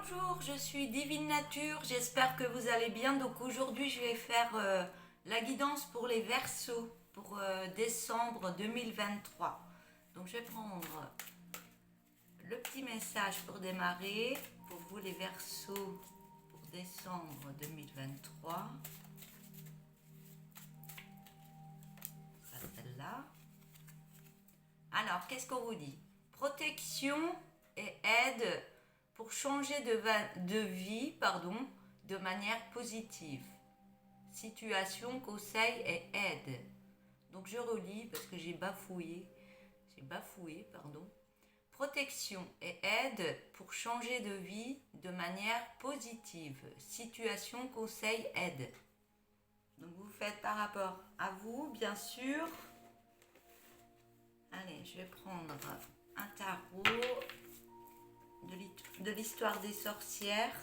Bonjour, je suis Divine Nature, j'espère que vous allez bien. Donc aujourd'hui je vais faire la guidance pour les Verseaux pour décembre 2023. Donc je vais prendre le petit message pour démarrer pour vous les Verseaux pour décembre 2023. Ça, celle-là. Alors qu'est-ce qu'on vous dit? Protection et aide pour changer de vie de manière positive. Situation, conseil et aide. Donc je relis parce que j'ai bafoué. Protection et aide pour changer de vie de manière positive. Situation, conseil, aide. Donc vous faites par rapport à vous, bien sûr. Allez, je vais prendre un tarot de l'histoire des sorcières.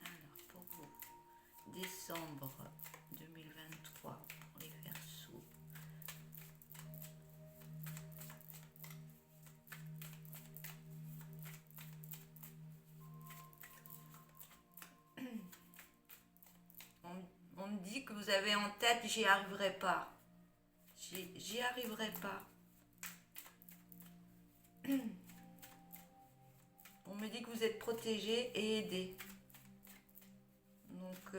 Alors, pour vous, décembre 2023, pour les Verseaux. On me dit que vous avez en tête, j'y arriverai pas. J'y arriverai pas. On me dit que vous êtes protégé et aidé. Donc,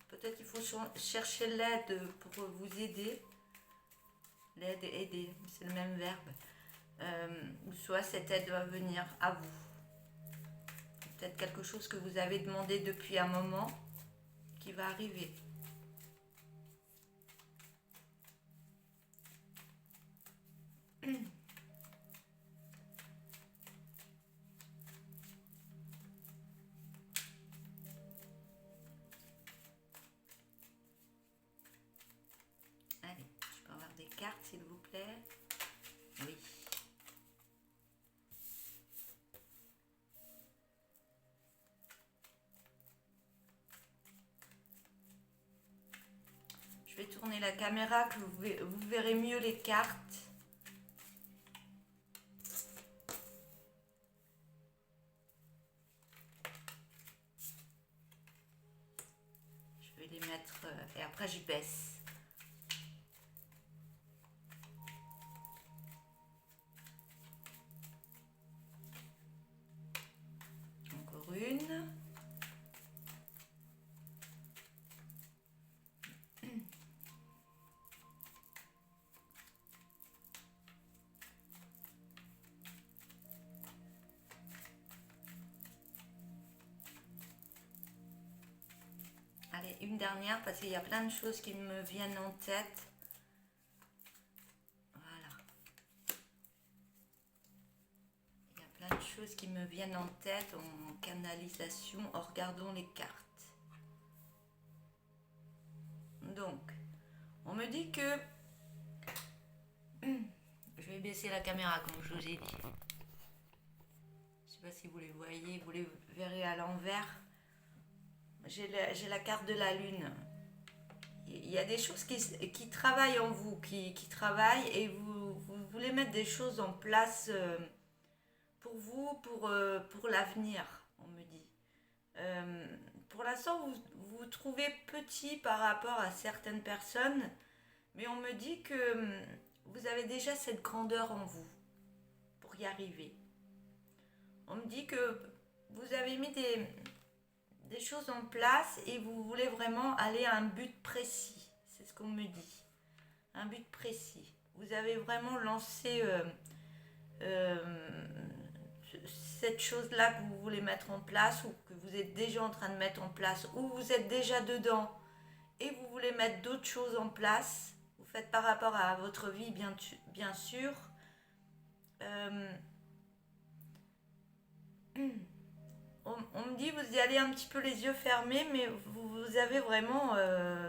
peut-être il faut chercher l'aide pour vous aider. L'aide et aider, c'est le même verbe. Soit cette aide va venir à vous. Peut-être quelque chose que vous avez demandé depuis un moment qui va arriver. Allez, je peux avoir des cartes s'il vous plaît? Oui. Je vais tourner la caméra que vous verrez mieux les cartes. Je vais les mettre et après je baisse. Encore une. Allez, une dernière parce qu'il y a plein de choses qui me viennent en tête. Voilà. Il y a plein de choses qui me viennent en tête en canalisation en regardant les cartes. Donc, on me dit que... Je vais baisser la caméra comme je vous ai dit. Je ne sais pas si vous les voyez, vous les verrez à l'envers. J'ai la carte de la lune. Il y a des choses qui travaillent en vous, qui travaillent et vous voulez mettre des choses en place pour vous, pour l'avenir, on me dit. Pour l'instant, vous vous trouvez petit par rapport à certaines personnes, mais on me dit que vous avez déjà cette grandeur en vous pour y arriver. On me dit que vous avez mis des choses en place et vous voulez vraiment aller à un but précis. C'est ce qu'on me dit. Un but précis. Vous avez vraiment lancé cette chose-là que vous voulez mettre en place ou que vous êtes déjà en train de mettre en place ou vous êtes déjà dedans et vous voulez mettre d'autres choses en place. Vous faites par rapport à votre vie, bien sûr. On me dit vous y allez un petit peu les yeux fermés, mais vous avez vraiment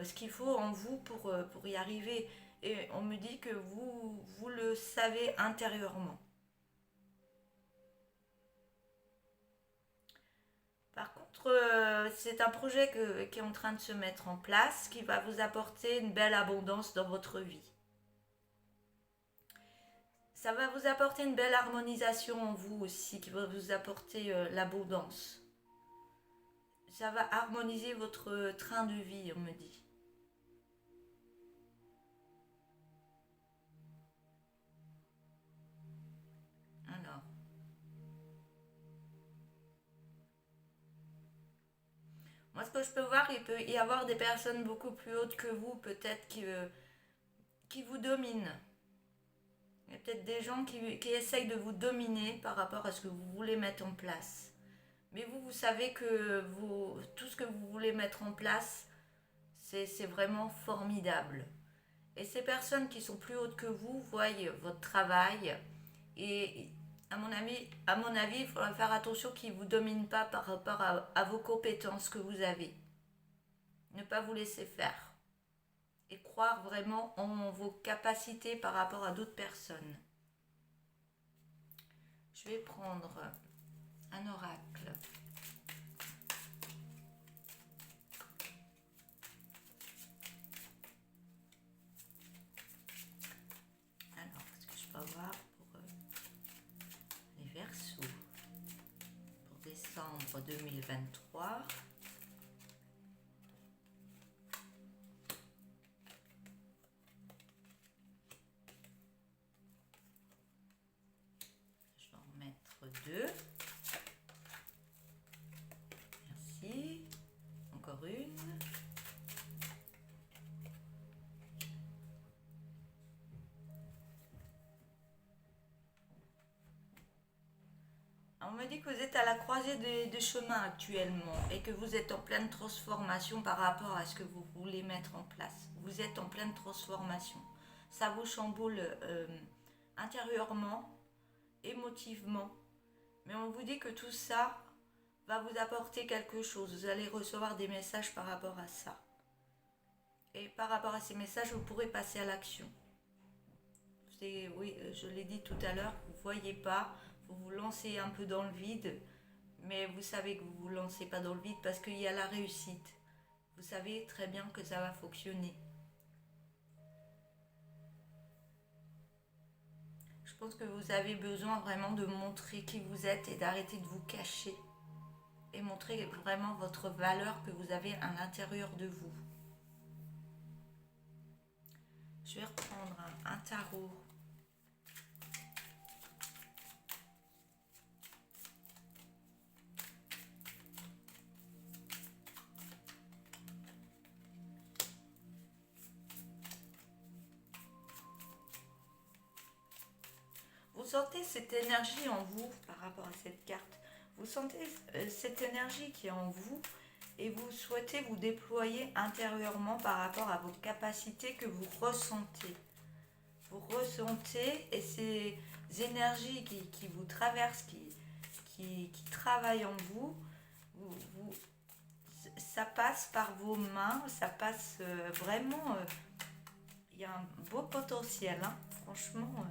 ce qu'il faut en vous pour y arriver. Et on me dit que vous le savez intérieurement. Par contre, c'est un projet qui est en train de se mettre en place, qui va vous apporter une belle abondance dans votre vie. Ça va vous apporter une belle harmonisation en vous aussi, qui va vous apporter l'abondance. Ça va harmoniser votre train de vie, on me dit. Alors, moi ce que je peux voir, il peut y avoir des personnes beaucoup plus hautes que vous, peut-être qui vous dominent. Il y a peut-être des gens qui essayent de vous dominer par rapport à ce que vous voulez mettre en place. Mais vous savez que tout ce que vous voulez mettre en place, c'est vraiment formidable. Et ces personnes qui sont plus hautes que vous voient votre travail. Et à mon avis, il faudra faire attention qu'ils ne vous dominent pas par rapport à vos compétences que vous avez. Ne pas vous laisser faire. Et croire vraiment en vos capacités par rapport à d'autres personnes. Je vais prendre un oracle. Alors, qu'est-ce que je peux avoir pour les Verseaux pour décembre 2023? Je vais en mettre 2. Merci. Encore une. On me dit que vous êtes à la croisée des chemins actuellement et que vous êtes en pleine transformation par rapport à ce que vous voulez mettre en place. Vous êtes en pleine transformation. Ça vous chamboule intérieurement, émotivement. Mais on vous dit que tout ça va vous apporter quelque chose. Vous allez recevoir des messages par rapport à ça. Et par rapport à ces messages, vous pourrez passer à l'action. Oui, je l'ai dit tout à l'heure, vous ne voyez pas, vous vous lancez un peu dans le vide, mais vous savez que vous ne vous lancez pas dans le vide parce qu'il y a la réussite. Vous savez très bien que ça va fonctionner. Je pense que vous avez besoin vraiment de montrer qui vous êtes et d'arrêter de vous cacher. Et montrer vraiment votre valeur que vous avez à l'intérieur de vous. Je vais reprendre un tarot. Vous sentez cette énergie en vous par rapport à cette carte. Vous sentez cette énergie qui est en vous et vous souhaitez vous déployer intérieurement par rapport à vos capacités que vous ressentez. Vous ressentez et ces énergies qui vous traversent, qui travaillent en vous, ça passe par vos mains, ça passe vraiment, il y a un beau potentiel, hein, franchement.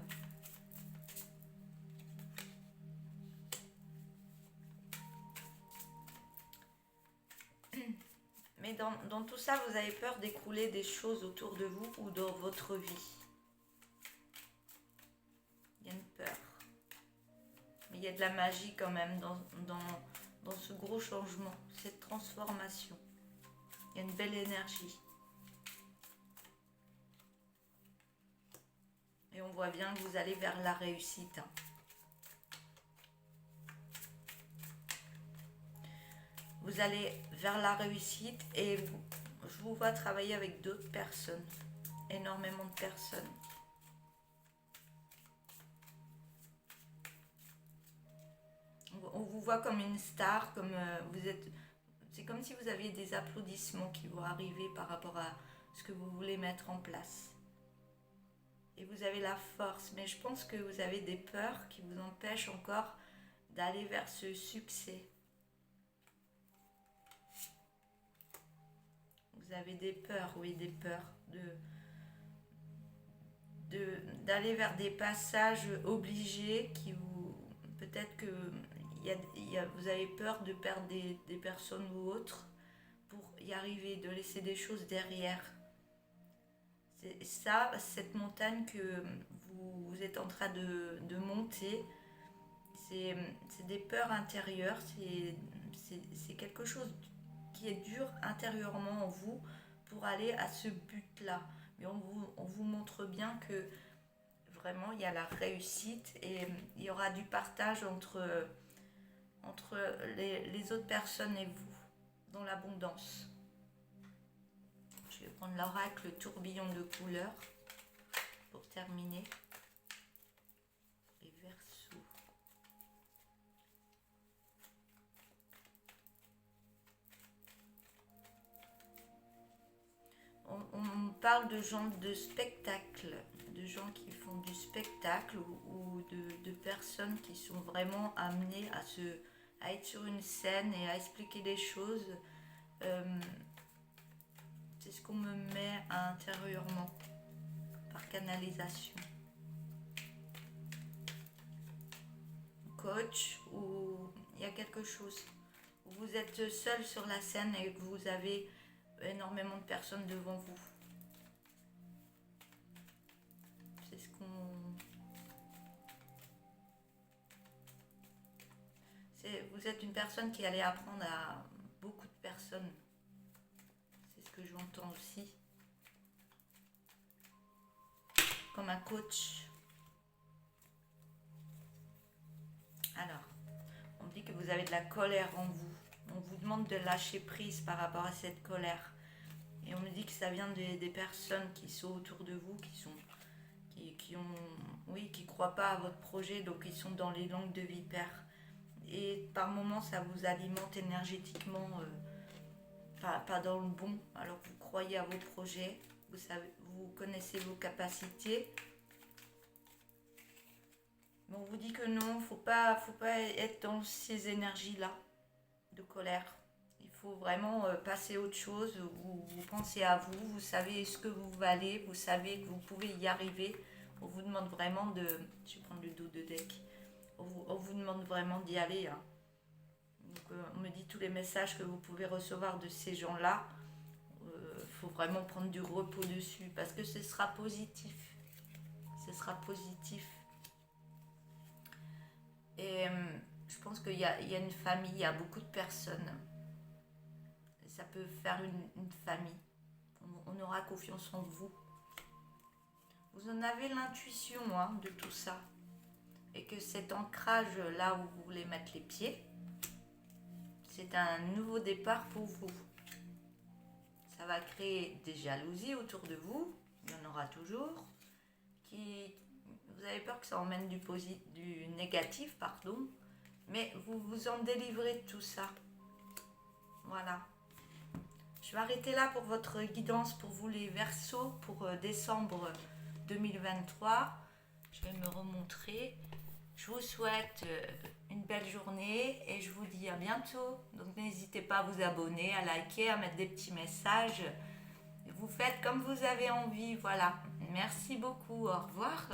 Mais dans tout ça, vous avez peur d'écrouler des choses autour de vous ou dans votre vie. Il y a une peur. Mais il y a de la magie quand même dans ce gros changement, cette transformation. Il y a une belle énergie. Et on voit bien que vous allez vers la réussite. Hein. Vous allez vers la réussite et je vous vois travailler avec d'autres personnes, énormément de personnes. On vous voit comme une star, comme vous êtes. C'est comme si vous aviez des applaudissements qui vont arriver par rapport à ce que vous voulez mettre en place. Et vous avez la force, mais je pense que vous avez des peurs qui vous empêchent encore d'aller vers ce succès. Vous avez des peurs, oui, des peurs d'aller vers des passages obligés qui vous... Peut-être que vous avez peur de perdre des personnes ou autres pour y arriver, de laisser des choses derrière. C'est ça, cette montagne que vous êtes en train de monter. C'est des peurs intérieures, c'est quelque chose qui est dur intérieurement en vous pour aller à ce but-là. Mais on vous montre bien que vraiment il y a la réussite et il y aura du partage entre les autres personnes et vous, dans l'abondance. Je vais prendre l'oracle tourbillon de couleurs pour terminer. Les Verseaux. On parle de gens de spectacle, de gens qui font du spectacle ou de personnes qui sont vraiment amenées à être sur une scène et à expliquer des choses. C'est ce qu'on me met intérieurement par canalisation. Coach, ou il y a quelque chose où vous êtes seul sur la scène et que vous avez énormément de personnes devant vous. C'est ce qu'on... Vous êtes une personne qui allait apprendre à beaucoup de personnes. C'est ce que j'entends aussi. Comme un coach. Alors, on dit que vous avez de la colère en vous. On vous demande de lâcher prise par rapport à cette colère. Et on me dit que ça vient des personnes qui sont autour de vous, qui croient pas à votre projet, donc ils sont dans les langues de vipère. Et par moments, ça vous alimente énergétiquement, pas dans le bon. Alors vous croyez à vos projets, vous connaissez vos capacités. Mais on vous dit que non, faut pas être dans ces énergies-là de colère. Il faut vraiment passer à autre chose. Vous pensez à vous, vous savez ce que vous valez, vous savez que vous pouvez y arriver. On vous demande vraiment de... Je vais prendre le dos de deck. On vous demande vraiment d'y aller. Hein. Donc, on me dit tous les messages que vous pouvez recevoir de ces gens-là. Faut vraiment prendre du repos dessus parce que ce sera positif. Ce sera positif. Et je pense qu'il y a une famille, il y a beaucoup de personnes. Ça peut faire une famille. On aura confiance en vous. Vous en avez l'intuition de tout ça. Et que cet ancrage là où vous voulez mettre les pieds, c'est un nouveau départ pour vous. Ça va créer des jalousies autour de vous. Il y en aura toujours. Vous avez peur que ça emmène du négatif, pardon. Mais vous vous en délivrez de tout ça. Voilà. Je vais arrêter là pour votre guidance pour vous les Verseaux pour décembre 2023. Je vais me remontrer. Je vous souhaite une belle journée et je vous dis à bientôt. Donc n'hésitez pas à vous abonner, à liker, à mettre des petits messages. Vous faites comme vous avez envie. Voilà. Merci beaucoup. Au revoir.